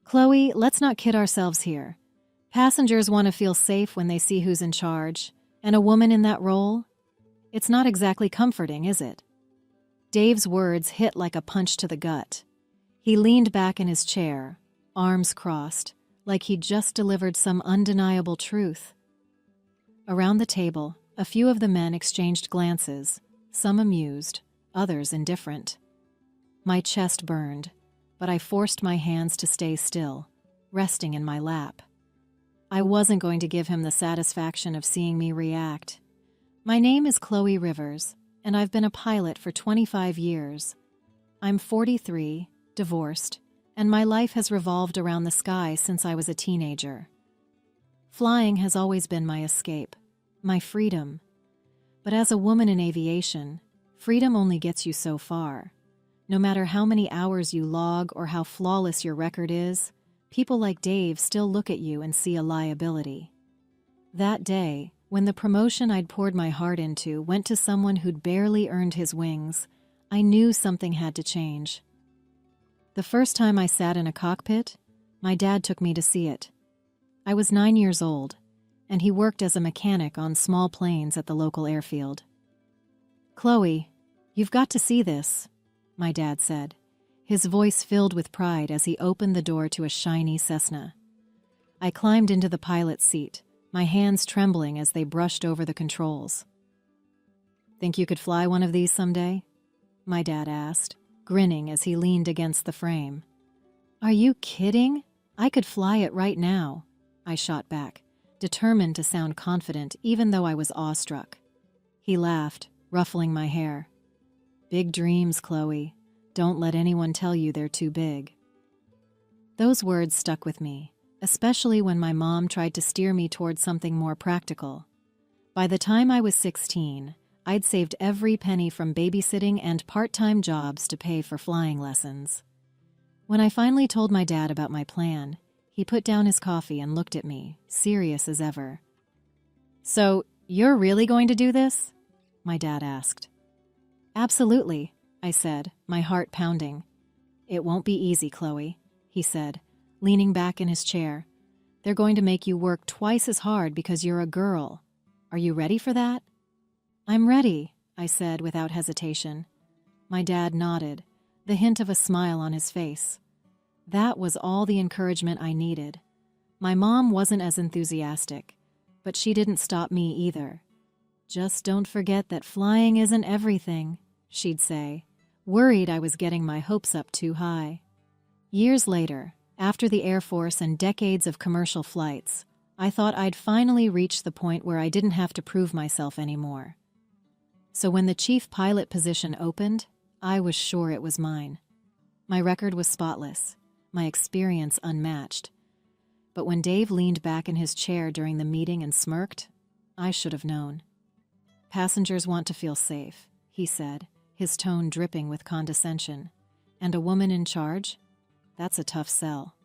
Chloe, let's not kid ourselves here. Passengers want to feel safe when they see who's in charge, and a woman in that role? It's not exactly comforting, is it? Dave's words hit like a punch to the gut. He leaned back in his chair, arms crossed, like he'd just delivered some undeniable truth. Around the table, a few of the men exchanged glances, some amused, others indifferent. My chest burned, but I forced my hands to stay still, resting in my lap. I wasn't going to give him the satisfaction of seeing me react. My name is Chloe Rivers, and I've been a pilot for 25 years. I'm 43, divorced, and my life has revolved around the sky since I was a teenager. Flying has always been my escape, my freedom. But as a woman in aviation, freedom only gets you so far. No matter how many hours you log or how flawless your record is, people like Dave still look at you and see a liability. That day, when the promotion I'd poured my heart into went to someone who'd barely earned his wings, I knew something had to change. The first time I sat in a cockpit, my dad took me to see it. I was 9 years old, and he worked as a mechanic on small planes at the local airfield. "Chloe, you've got to see this," my dad said, his voice filled with pride as he opened the door to a shiny Cessna. I climbed into the pilot's seat, my hands trembling as they brushed over the controls. "Think you could fly one of these someday?" my dad asked, grinning as he leaned against the frame. "Are you kidding? I could fly it right now," I shot back, determined to sound confident even though I was awestruck. He laughed, ruffling my hair. "Big dreams, Chloe. Don't let anyone tell you they're too big." Those words stuck with me, especially when my mom tried to steer me toward something more practical. By the time I was 16, I'd saved every penny from babysitting and part-time jobs to pay for flying lessons. When I finally told my dad about my plan, he put down his coffee and looked at me, serious as ever. "So, you're really going to do this?" my dad asked. "Absolutely," I said, my heart pounding. "It won't be easy, Chloe," he said, leaning back in his chair. "They're going to make you work twice as hard because you're a girl. Are you ready for that?" "I'm ready," I said without hesitation. My dad nodded, the hint of a smile on his face. That was all the encouragement I needed. My mom wasn't as enthusiastic, but she didn't stop me either. "Just don't forget that flying isn't everything," she'd say, worried I was getting my hopes up too high. Years later, after the Air Force and decades of commercial flights, I thought I'd finally reached the point where I didn't have to prove myself anymore. So when the chief pilot position opened, I was sure it was mine. My record was spotless, my experience unmatched. But when Dave leaned back in his chair during the meeting and smirked, I should have known. "Passengers want to feel safe," he said, his tone dripping with condescension. "And a woman in charge? That's a tough sell."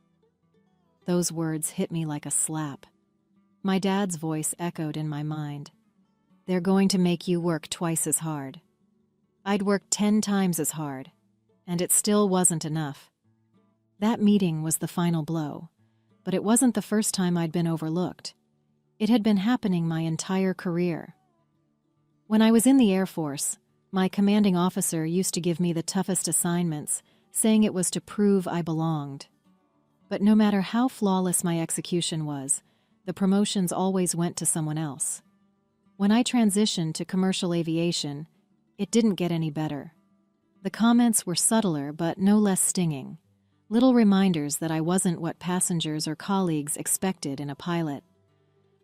Those words hit me like a slap. My dad's voice echoed in my mind. "They're going to make you work twice as hard." I'd worked 10 times as hard, and it still wasn't enough. That meeting was the final blow, but it wasn't the first time I'd been overlooked. It had been happening my entire career. When I was in the Air Force, my commanding officer used to give me the toughest assignments, saying it was to prove I belonged. But no matter how flawless my execution was, the promotions always went to someone else. When I transitioned to commercial aviation, it didn't get any better. The comments were subtler but no less stinging, little reminders that I wasn't what passengers or colleagues expected in a pilot.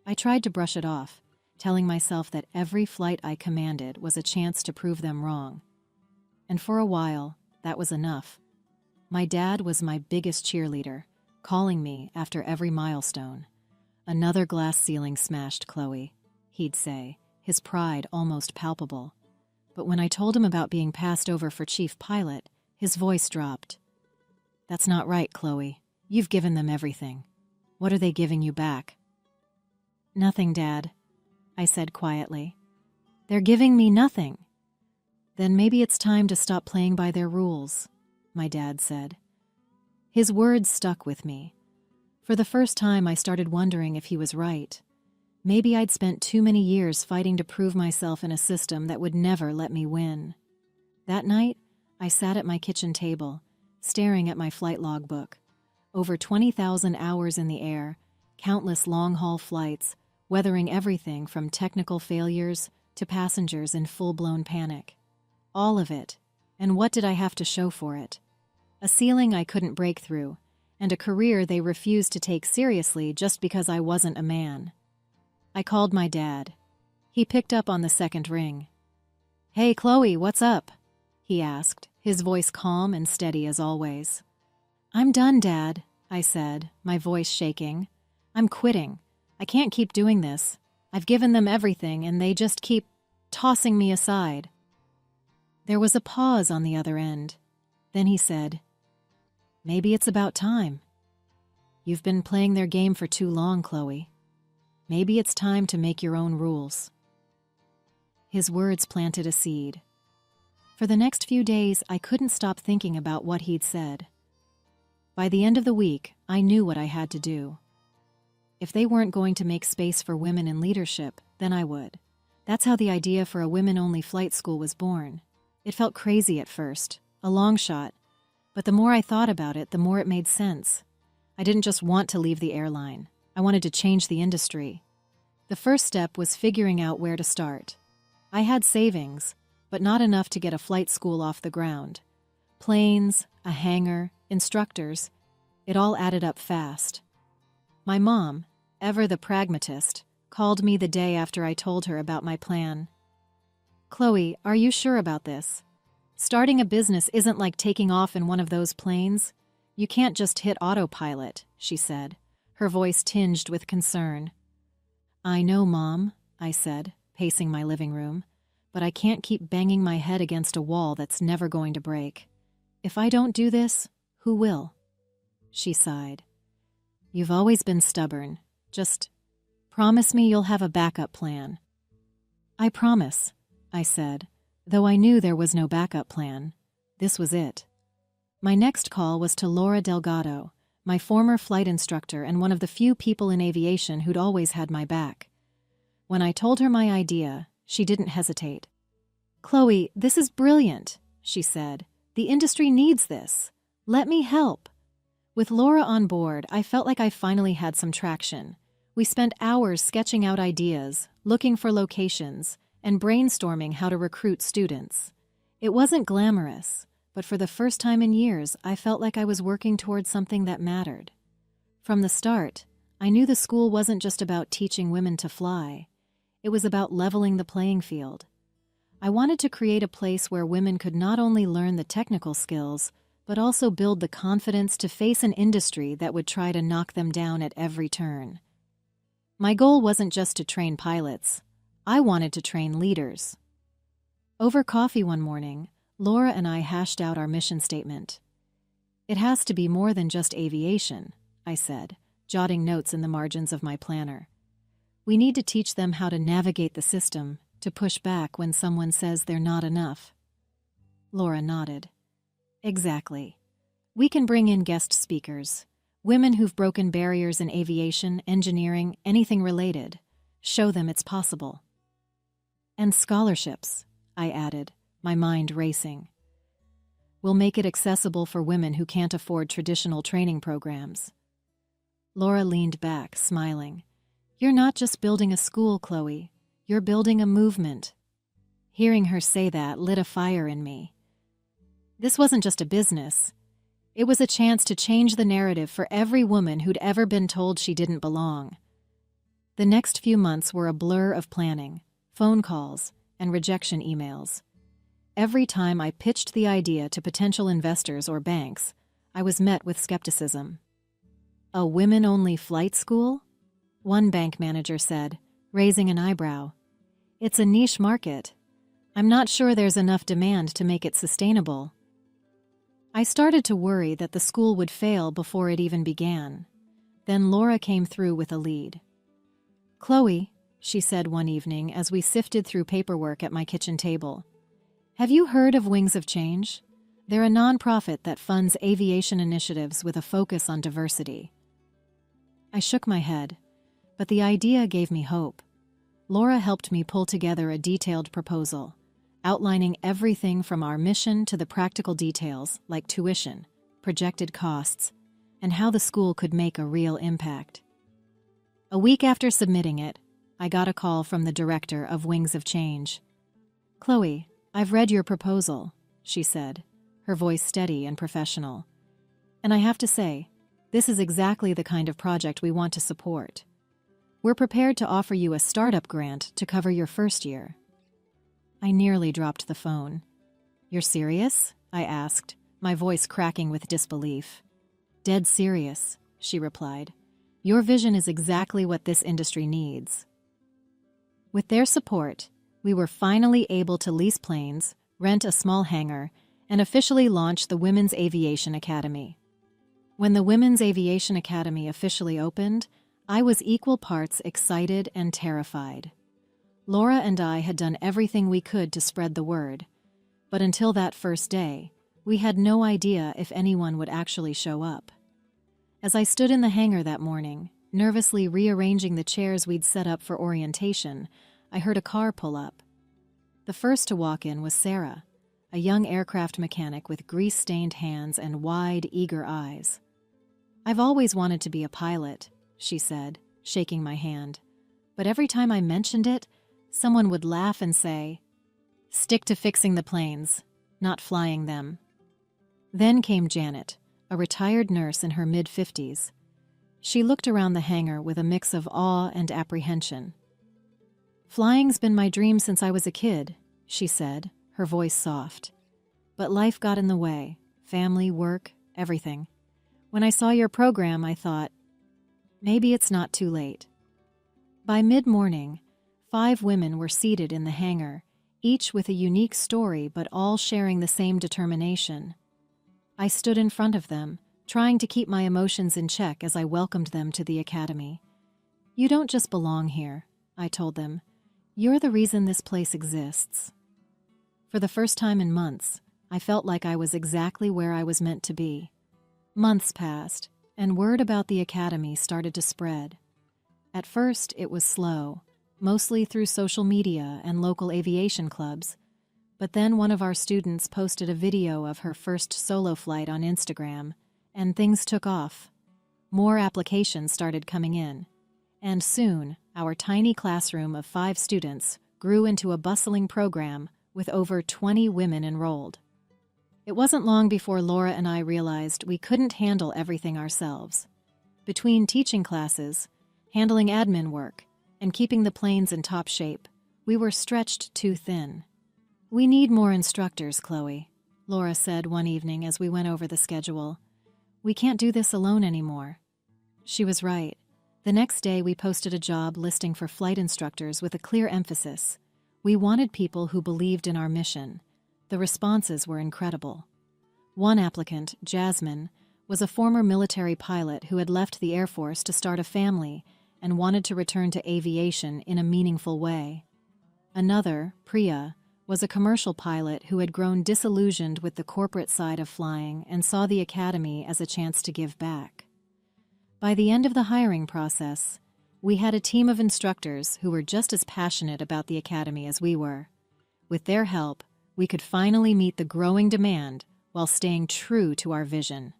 I tried to brush it off, telling myself that every flight I commanded was a chance to prove them wrong. And for a while, that was enough. My dad was my biggest cheerleader, calling me after every milestone. "Another glass ceiling smashed, Chloe," he'd say, his pride almost palpable. But when I told him about being passed over for chief pilot, his voice dropped. "That's not right, Chloe. You've given them everything. What are they giving you back?" "Nothing, Dad," I said quietly. "They're giving me nothing." "Then maybe it's time to stop playing by their rules," my dad said. His words stuck with me. For the first time, I started wondering if he was right. Maybe I'd spent too many years fighting to prove myself in a system that would never let me win. That night, I sat at my kitchen table, staring at my flight logbook. Over 20,000 hours in the air, countless long-haul flights, weathering everything from technical failures to passengers in full-blown panic. All of it. And what did I have to show for it? A ceiling I couldn't break through, and a career they refused to take seriously just because I wasn't a man. I called my dad. He picked up on the second ring. "Hey, Chloe, what's up?" he asked, his voice calm and steady as always. "I'm done, Dad," I said, my voice shaking. "I'm quitting. I can't keep doing this. I've given them everything, and they just keep tossing me aside." There was a pause on the other end. Then he said, "Maybe it's about time. You've been playing their game for too long, Chloe. Maybe it's time to make your own rules." His words planted a seed. For the next few days, I couldn't stop thinking about what he'd said. By the end of the week, I knew what I had to do. If they weren't going to make space for women in leadership, then I would. That's how the idea for a women-only flight school was born. It felt crazy at first, a long shot, but the more I thought about it, the more it made sense. I didn't just want to leave the airline. I wanted to change the industry. The first step was figuring out where to start. I had savings, but not enough to get a flight school off the ground. Planes, a hangar, instructors, it all added up fast. My mom, ever the pragmatist, called me the day after I told her about my plan. "Chloe, are you sure about this? Starting a business isn't like taking off in one of those planes. You can't just hit autopilot," she said, her voice tinged with concern. "I know, Mom," I said, pacing my living room, "but I can't keep banging my head against a wall that's never going to break. If I don't do this, who will?" She sighed. "You've always been stubborn. Just promise me you'll have a backup plan." "I promise," I said, though I knew there was no backup plan. This was it. My next call was to Laura Delgado, my former flight instructor and one of the few people in aviation who'd always had my back. When I told her my idea, she didn't hesitate. "Chloe, this is brilliant," she said. "The industry needs this. Let me help." With Laura on board, I felt like I finally had some traction. We spent hours sketching out ideas, looking for locations, and brainstorming how to recruit students. It wasn't glamorous, but for the first time in years, I felt like I was working towards something that mattered. From the start, I knew the school wasn't just about teaching women to fly. It was about leveling the playing field. I wanted to create a place where women could not only learn the technical skills, but also build the confidence to face an industry that would try to knock them down at every turn. My goal wasn't just to train pilots. I wanted to train leaders. Over coffee one morning, Laura and I hashed out our mission statement. "It has to be more than just aviation," I said, jotting notes in the margins of my planner. "We need to teach them how to navigate the system, to push back when someone says they're not enough." Laura nodded. "Exactly. We can bring in guest speakers, women who've broken barriers in aviation, engineering, anything related. Show them it's possible." "And scholarships," I added, my mind racing. "We'll make it accessible for women who can't afford traditional training programs." Laura leaned back, smiling. "You're not just building a school, Chloe. You're building a movement." Hearing her say that lit a fire in me. This wasn't just a business. It was a chance to change the narrative for every woman who'd ever been told she didn't belong. The next few months were a blur of planning, phone calls, and rejection emails. Every time I pitched the idea to potential investors or banks, I was met with skepticism. "A women-only flight school?" one bank manager said, raising an eyebrow. "It's a niche market. I'm not sure there's enough demand to make it sustainable." I started to worry that the school would fail before it even began. Then Laura came through with a lead. "Chloe," she said one evening as we sifted through paperwork at my kitchen table, "have you heard of Wings of Change? They're a nonprofit that funds aviation initiatives with a focus on diversity. I shook my head, but the idea gave me hope. Laura helped me pull together a detailed proposal, outlining everything from our mission to the practical details like tuition, projected costs, and how the school could make a real impact. A week after submitting it, I got a call from the director of Wings of Change. "Chloe, I've read your proposal," she said, her voice steady and professional. "And I have to say, this is exactly the kind of project we want to support. We're prepared to offer you a startup grant to cover your first year." I nearly dropped the phone. "You're serious?" I asked, my voice cracking with disbelief. "Dead serious," she replied. "Your vision is exactly what this industry needs." With their support, we were finally able to lease planes, rent a small hangar, and officially launch the Women's Aviation Academy. When the Women's Aviation Academy officially opened, I was equal parts excited and terrified. Laura and I had done everything we could to spread the word, but until that first day, we had no idea if anyone would actually show up. As I stood in the hangar that morning, nervously rearranging the chairs we'd set up for orientation, I heard a car pull up. The first to walk in was Sarah, a young aircraft mechanic with grease-stained hands and wide, eager eyes. "I've always wanted to be a pilot," she said, shaking my hand. "But every time I mentioned it, someone would laugh and say, 'Stick to fixing the planes, not flying them.'" Then came Janet, a retired nurse in her mid-50s. She looked around the hangar with a mix of awe and apprehension. "Flying's been my dream since I was a kid," she said, her voice soft. "But life got in the way, family, work, everything. When I saw your program, I thought, maybe it's not too late." By mid-morning, 5 women were seated in the hangar, each with a unique story but all sharing the same determination. I stood in front of them, trying to keep my emotions in check as I welcomed them to the academy. "You don't just belong here," I told them. "You're the reason this place exists." For the first time in months, I felt like I was exactly where I was meant to be. Months passed, and word about the academy started to spread. At first, it was slow, mostly through social media and local aviation clubs. But then one of our students posted a video of her first solo flight on Instagram, and things took off. More applications started coming in, and soon our tiny classroom of 5 students grew into a bustling program with over 20 women enrolled. It wasn't long before Laura and I realized we couldn't handle everything ourselves. Between teaching classes, handling admin work, and keeping the planes in top shape, we were stretched too thin. "We need more instructors, Chloe," Laura said one evening as we went over the schedule. "We can't do this alone anymore." She was right. The next day we posted a job listing for flight instructors with a clear emphasis. We wanted people who believed in our mission. The responses were incredible. One applicant, Jasmine, was a former military pilot who had left the Air Force to start a family and wanted to return to aviation in a meaningful way. Another, Priya, was a commercial pilot who had grown disillusioned with the corporate side of flying and saw the academy as a chance to give back. By the end of the hiring process, we had a team of instructors who were just as passionate about the academy as we were. With their help, we could finally meet the growing demand while staying true to our vision.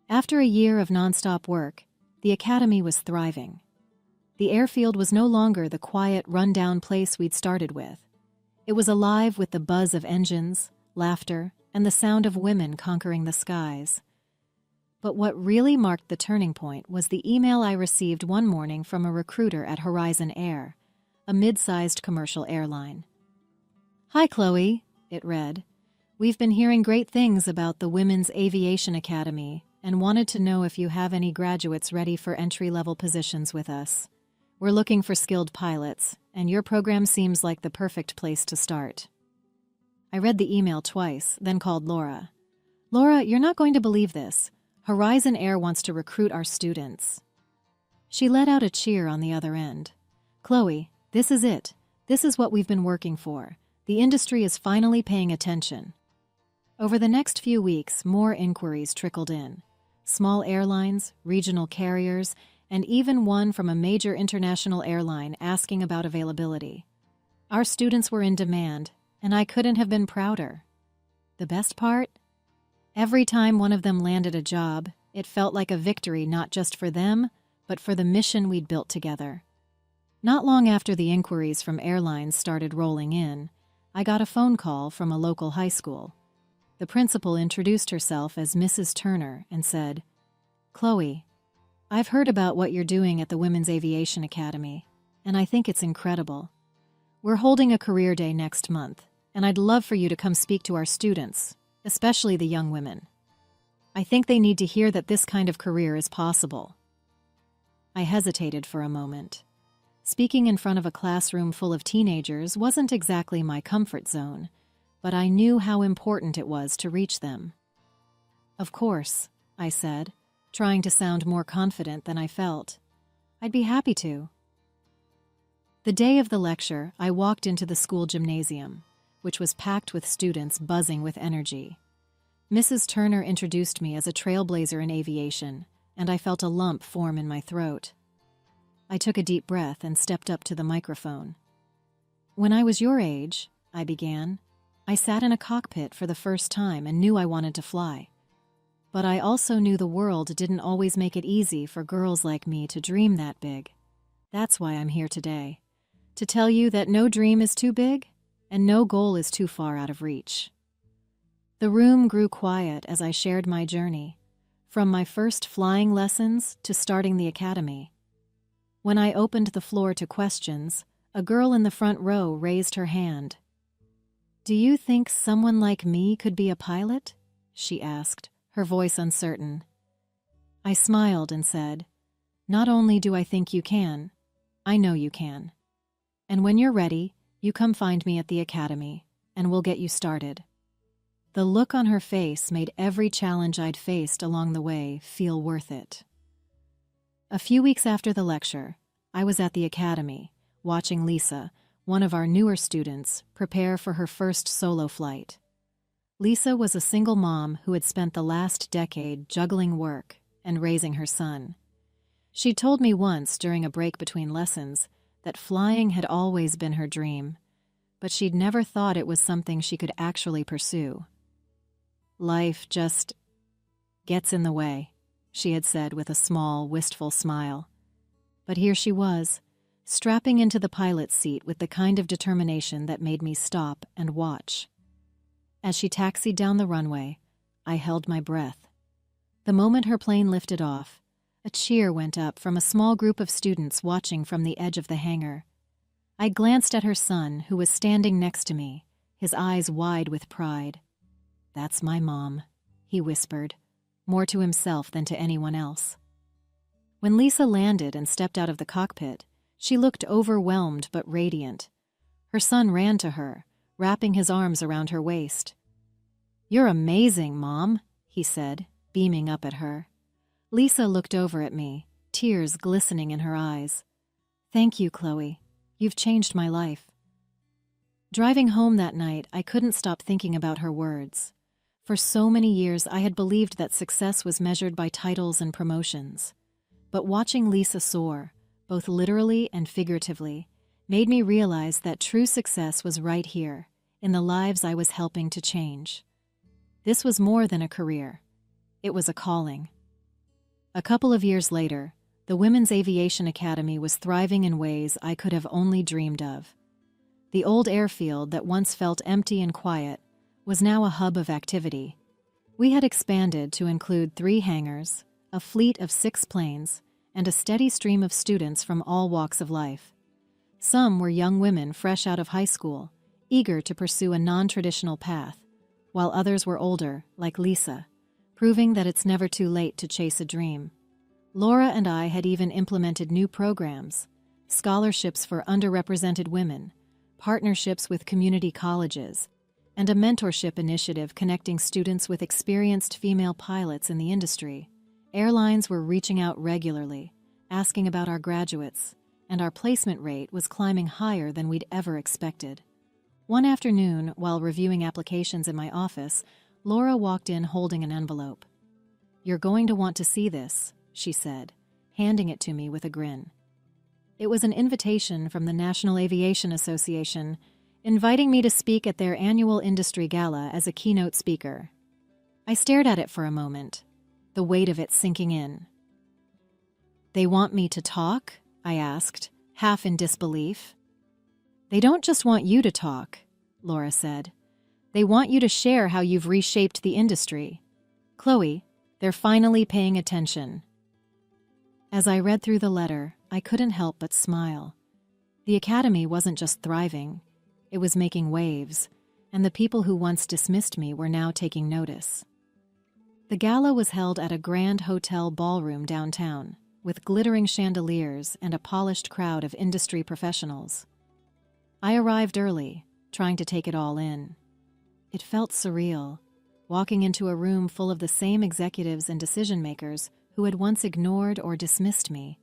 After a year of nonstop work, the academy was thriving. The airfield was no longer the quiet, run-down place we'd started with. It was alive with the buzz of engines, laughter, and the sound of women conquering the skies. But what really marked the turning point was the email I received one morning from a recruiter at Horizon Air, a mid-sized commercial airline. "Hi, Chloe," it read. "We've been hearing great things about the Women's Aviation Academy and wanted to know if you have any graduates ready for entry-level positions with us. We're looking for skilled pilots, and your program seems like the perfect place to start." I read the email twice, then called Laura. "Laura, you're not going to believe this. Horizon Air wants to recruit our students." She let out a cheer on the other end. "Chloe, this is it. This is what we've been working for. The industry is finally paying attention." Over the next few weeks, more inquiries trickled in. Small airlines, regional carriers, and even one from a major international airline asking about availability. Our students were in demand, and I couldn't have been prouder. The best part? Every time one of them landed a job, it felt like a victory not just for them, but for the mission we'd built together. Not long after the inquiries from airlines started rolling in, I got a phone call from a local high school. The principal introduced herself as Mrs. Turner and said, "Chloe, I've heard about what you're doing at the Women's Aviation Academy, and I think it's incredible. We're holding a career day next month, and I'd love for you to come speak to our students, especially the young women. I think they need to hear that this kind of career is possible." I hesitated for a moment. Speaking in front of a classroom full of teenagers wasn't exactly my comfort zone, but I knew how important it was to reach them. "Of course," I said, trying to sound more confident than I felt. "I'd be happy to." The day of the lecture, I walked into the school gymnasium, which was packed with students buzzing with energy. Mrs. Turner introduced me as a trailblazer in aviation, and I felt a lump form in my throat. I took a deep breath and stepped up to the microphone. "When I was your age," I began, "I sat in a cockpit for the first time and knew I wanted to fly. But I also knew the world didn't always make it easy for girls like me to dream that big. That's why I'm here today, to tell you that no dream is too big and no goal is too far out of reach." The room grew quiet as I shared my journey, from my first flying lessons to starting the academy. When I opened the floor to questions, a girl in the front row raised her hand. "Do you think someone like me could be a pilot?" she asked, her voice uncertain. I smiled and said, "Not only do I think you can, I know you can. And when you're ready, you come find me at the academy, and we'll get you started." The look on her face made every challenge I'd faced along the way feel worth it. A few weeks after the lecture, I was at the academy, watching Lisa, one of our newer students, prepare for her first solo flight. Lisa was a single mom who had spent the last decade juggling work and raising her son. She'd told me once during a break between lessons that flying had always been her dream, but she'd never thought it was something she could actually pursue. "Life just gets in the way," she had said with a small, wistful smile. But here she was, strapping into the pilot's seat with the kind of determination that made me stop and watch. As she taxied down the runway, I held my breath. The moment her plane lifted off, a cheer went up from a small group of students watching from the edge of the hangar. I glanced at her son, who was standing next to me, his eyes wide with pride. "That's my mom," he whispered, more to himself than to anyone else. When Lisa landed and stepped out of the cockpit, she looked overwhelmed but radiant. Her son ran to her, wrapping his arms around her waist. "You're amazing, Mom," he said, beaming up at her. Lisa looked over at me, tears glistening in her eyes. "Thank you, Chloe. You've changed my life." Driving home that night, I couldn't stop thinking about her words. For so many years, I had believed that success was measured by titles and promotions. But watching Lisa soar, both literally and figuratively, made me realize that true success was right here, in the lives I was helping to change. This was more than a career. It was a calling. A couple of years later, the Women's Aviation Academy was thriving in ways I could have only dreamed of. The old airfield that once felt empty and quiet was now a hub of activity. We had expanded to include 3 hangars, a fleet of 6 planes, and a steady stream of students from all walks of life. Some were young women fresh out of high school, eager to pursue a non-traditional path, while others were older, like Lisa, proving that it's never too late to chase a dream. Laura and I had even implemented new programs, scholarships for underrepresented women, partnerships with community colleges, and a mentorship initiative connecting students with experienced female pilots in the industry. Airlines were reaching out regularly, asking about our graduates, and our placement rate was climbing higher than we'd ever expected. One afternoon, while reviewing applications in my office, Laura walked in holding an envelope. "You're going to want to see this," she said, handing it to me with a grin. It was an invitation from the National Aviation Association, inviting me to speak at their annual industry gala as a keynote speaker. I stared at it for a moment, the weight of it sinking in. "They want me to talk?" I asked, half in disbelief. "They don't just want you to talk," Laura said. "They want you to share how you've reshaped the industry. Chloe, they're finally paying attention." As I read through the letter, I couldn't help but smile. The Academy wasn't just thriving, it was making waves, and the people who once dismissed me were now taking notice. The gala was held at a grand hotel ballroom downtown, with glittering chandeliers and a polished crowd of industry professionals. I arrived early, trying to take it all in. It felt surreal, walking into a room full of the same executives and decision-makers who had once ignored or dismissed me.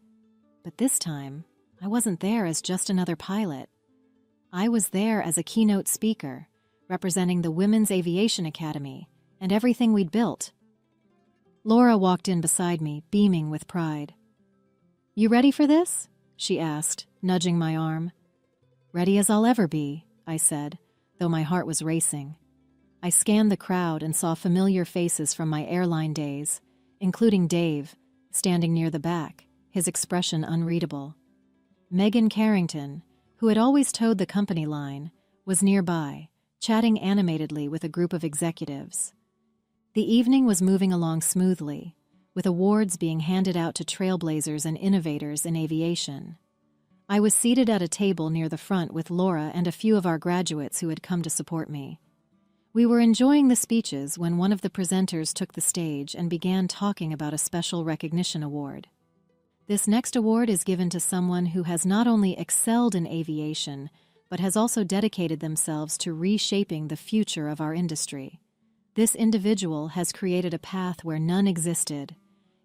But this time, I wasn't there as just another pilot. I was there as a keynote speaker, representing the Women's Aviation Academy and everything we'd built. Laura walked in beside me, beaming with pride. "You ready for this?" she asked, nudging my arm. "Ready as I'll ever be," I said, though my heart was racing. I scanned the crowd and saw familiar faces from my airline days, including Dave, standing near the back, his expression unreadable. Megan Carrington, who had always towed the company line, was nearby, chatting animatedly with a group of executives. The evening was moving along smoothly, with awards being handed out to trailblazers and innovators in aviation. I was seated at a table near the front with Laura and a few of our graduates who had come to support me. We were enjoying the speeches when one of the presenters took the stage and began talking about a special recognition award. This next award is given to someone who has not only excelled in aviation, but has also dedicated themselves to reshaping the future of our industry. This individual has created a path where none existed,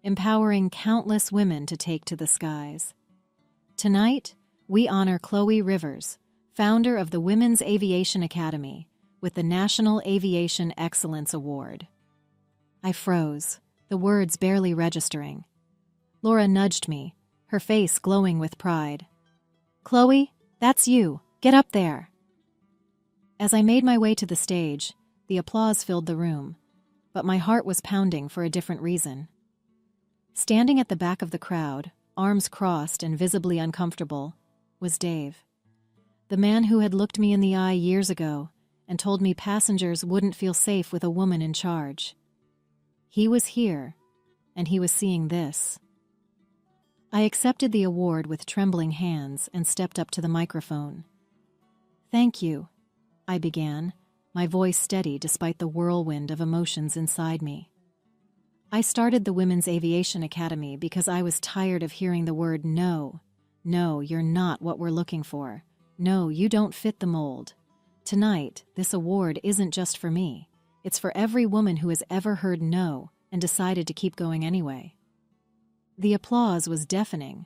empowering countless women to take to the skies. Tonight, we honor Chloe Rivers, founder of the Women's Aviation Academy, with the National Aviation Excellence Award. I froze, the words barely registering. Laura nudged me, her face glowing with pride. "Chloe, that's you. Get up there." As I made my way to the stage, the applause filled the room, but my heart was pounding for a different reason. Standing at the back of the crowd, arms crossed and visibly uncomfortable, was Dave. The man who had looked me in the eye years ago and told me passengers wouldn't feel safe with a woman in charge. He was here, and he was seeing this. I accepted the award with trembling hands and stepped up to the microphone. "Thank you," I began, my voice steady despite the whirlwind of emotions inside me. I started the Women's Aviation Academy because I was tired of hearing the word no. "No, you're not what we're looking for. No, you don't fit the mold." Tonight, this award isn't just for me. It's for every woman who has ever heard no and decided to keep going anyway. The applause was deafening,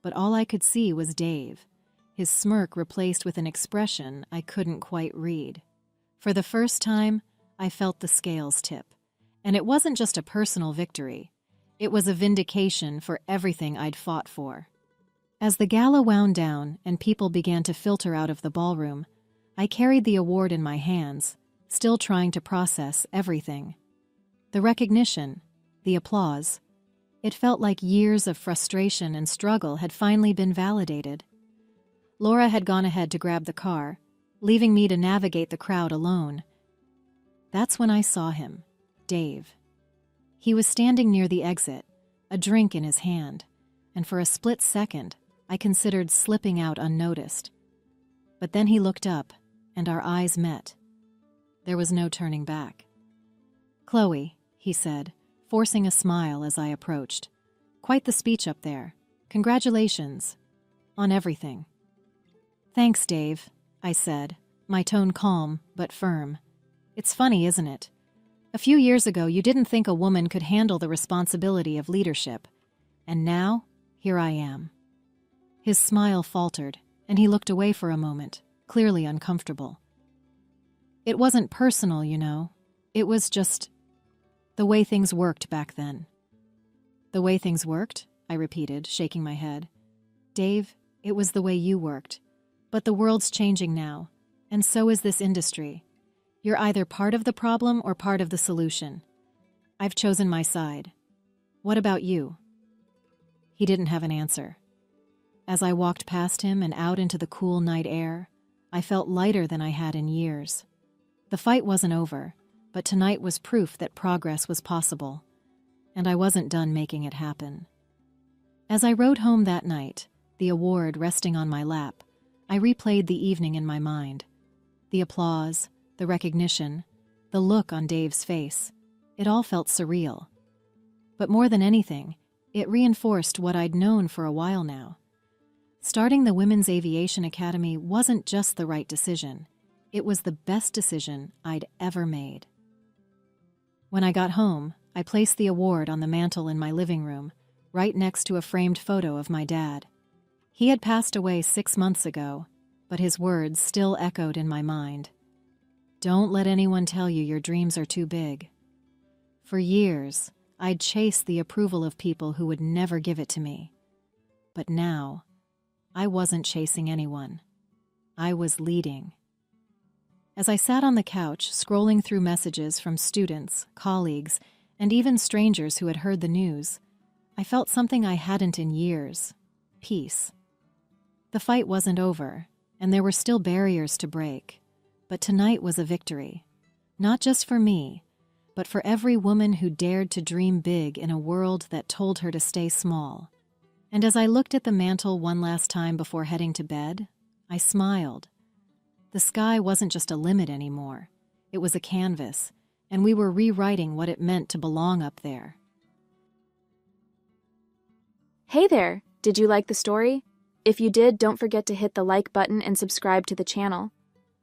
but all I could see was Dave, his smirk replaced with an expression I couldn't quite read. For the first time, I felt the scales tip, and it wasn't just a personal victory. It was a vindication for everything I'd fought for. As the gala wound down and people began to filter out of the ballroom, I carried the award in my hands, still trying to process everything. The recognition, the applause, it felt like years of frustration and struggle had finally been validated. Laura had gone ahead to grab the car, leaving me to navigate the crowd alone. That's when I saw him, Dave. He was standing near the exit, a drink in his hand, and for a split second, I considered slipping out unnoticed. But then he looked up, and our eyes met. There was no turning back. "Chloe," he said, forcing a smile as I approached. "Quite the speech up there. Congratulations. On everything." "Thanks, Dave," I said, my tone calm but firm. "It's funny, isn't it? A few years ago, you didn't think a woman could handle the responsibility of leadership. And now, here I am." His smile faltered, and he looked away for a moment, clearly uncomfortable. "It wasn't personal, you know. It was just the way things worked back then. The way things worked? I repeated, shaking my head. Dave, it was the way you worked. But the world's changing now, and so is this industry. You're either part of the problem or part of the solution. I've chosen my side. What about you? He didn't have an answer. As I walked past him and out into the cool night air, I felt lighter than I had in years. The fight wasn't over, but tonight was proof that progress was possible, and I wasn't done making it happen. As I rode home that night, the award resting on my lap, I replayed the evening in my mind. The applause, the recognition, the look on Dave's face, it all felt surreal. But more than anything, it reinforced what I'd known for a while now. Starting the Women's Aviation Academy wasn't just the right decision. It was the best decision I'd ever made. When I got home, I placed the award on the mantel in my living room, right next to a framed photo of my dad. He had passed away 6 months ago, but his words still echoed in my mind. Don't let anyone tell you your dreams are too big. For years, I'd chased the approval of people who would never give it to me. But now, I wasn't chasing anyone. I was leading. As I sat on the couch, scrolling through messages from students, colleagues, and even strangers who had heard the news, I felt something I hadn't in years: peace. The fight wasn't over, and there were still barriers to break. But tonight was a victory. Not just for me, but for every woman who dared to dream big in a world that told her to stay small. And as I looked at the mantel one last time before heading to bed, I smiled. The sky wasn't just a limit anymore. It was a canvas, and we were rewriting what it meant to belong up there. Hey there! Did you like the story? If you did, don't forget to hit the like button and subscribe to the channel.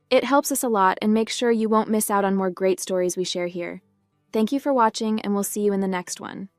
It helps us a lot and makes sure you won't miss out on more great stories we share here. Thank you for watching, and we'll see you in the next one.